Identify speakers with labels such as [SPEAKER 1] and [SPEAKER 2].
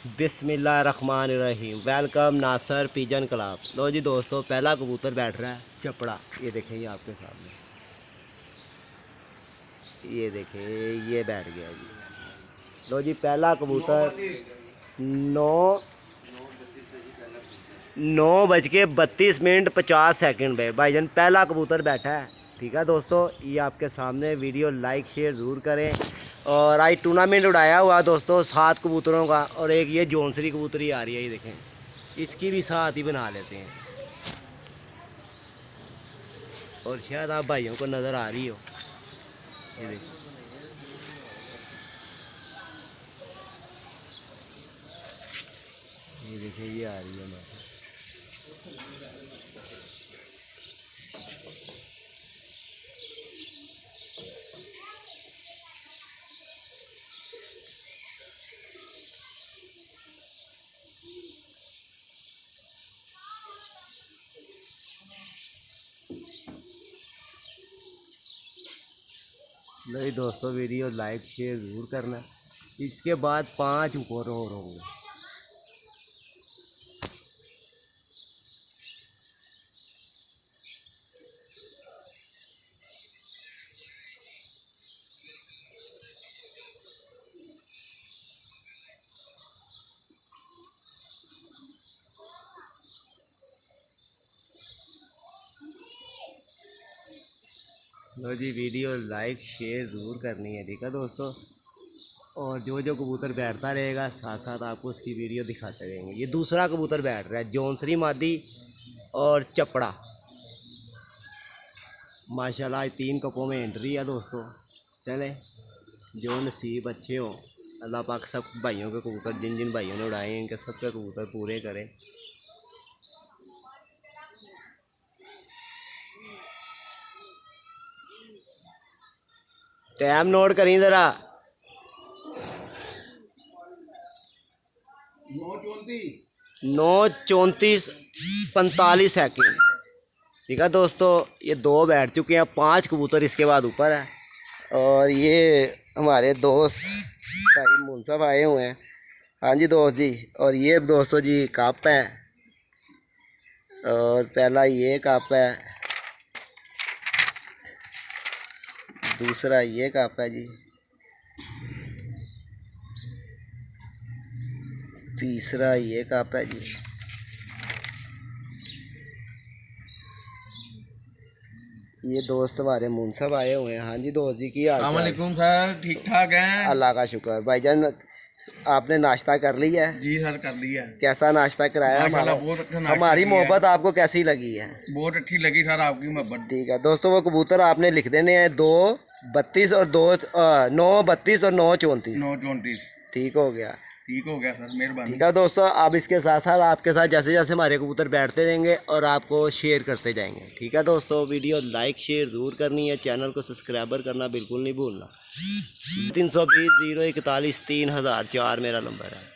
[SPEAKER 1] बिस्मिल्लाहिर्रहमानिर्रहीम। वेलकम नासर pigeon club. लो जी दोस्तों, पहला कबूतर बैठ रहा है चपड़ा। ये देखें, ये आपके सामने, ये देखें, ये बैठ गया जी। लो जी, पहला कबूतर 9:32:50 पे भाईजान पहला कबूतर बैठा है। ठीक है दोस्तों, ये आपके सामने। वीडियो लाइक शेयर ज़रूर करें। और आज टूर्नामेंट उड़ाया हुआ दोस्तों 7 कबूतरों का, और एक ये जौनसरी कबूतरी आ रही है, ये देखें, इसकी भी साथ ही बना लेते हैं। और शायद आप भाइयों को नज़र आ रही हो, ये देखें, ये देखें, ये आ रही है हमारे। नहीं दोस्तों, वीडियो लाइक शेयर ज़रूर करना। इसके बाद 5 ऊपर और होंगे। लो जी, वीडियो लाइक शेयर ज़रूर करनी है, ठीक है दोस्तों। और जो जो कबूतर बैठता रहेगा साथ साथ आपको उसकी वीडियो दिखाते रहेंगे। ये दूसरा कबूतर बैठ रहा है, जौनसरी मादी और चपड़ा। माशाल्लाह आज 3 कपों में एंट्री है दोस्तों। चलें, जो नसीब अच्छे हो, अल्लाह पाक सब भाइयों के कबूतर, जिन जिन भाइयों ने उड़ाए हैं, इनके सबके कबूतर पूरे करें। टाइम नोट करें ज़रा। 9:34:45। ठीक है दोस्तों, ये 2 बैठ चुके हैं, 5 कबूतर इसके बाद ऊपर है। और ये हमारे दोस्त भाई मुंसफ आए हुए हैं। हाँ जी दोस्त जी। और ये दोस्तों जी कप है, और पहला ये कप है, दूसरा ये कप है जी, तीसरा ये कप है जी, ये दोस्त हमारे मुंसफ आए हुए हैं। हाँ जी दोस्त जी, की हाल
[SPEAKER 2] अस्सलाम वालेकुम सर, ठीक ठाक हैं?
[SPEAKER 1] अल्लाह का शुक्र। भाईजान आपने नाश्ता कर लिया है?
[SPEAKER 2] जी सर, कर लिया।
[SPEAKER 1] कैसा नाश्ता कराया हमारा?
[SPEAKER 2] बहुत अच्छा नाश्ता
[SPEAKER 1] हमारी
[SPEAKER 2] किया
[SPEAKER 1] मोहब्बत आपको कैसी लगी है?
[SPEAKER 2] बहुत अच्छी लगी सर आपकी मोहब्बत।
[SPEAKER 1] ठीक है दोस्तों, वो कबूतर आपने लिख देने हैं 2:32 और 9:32 और 9:34।
[SPEAKER 2] 9:34।
[SPEAKER 1] ठीक हो गया?
[SPEAKER 2] ठीक हो गया सर, मेहरबानी।
[SPEAKER 1] ठीक है दोस्तों, अब इसके साथ साथ आपके साथ जैसे जैसे हमारे कबूतर बैठते रहेंगे और आपको शेयर करते जाएंगे। ठीक है दोस्तों, वीडियो लाइक शेयर ज़रूर करनी है, चैनल को सब्सक्राइबर करना बिल्कुल नहीं भूलना। 320 041 3004 मेरा नंबर है।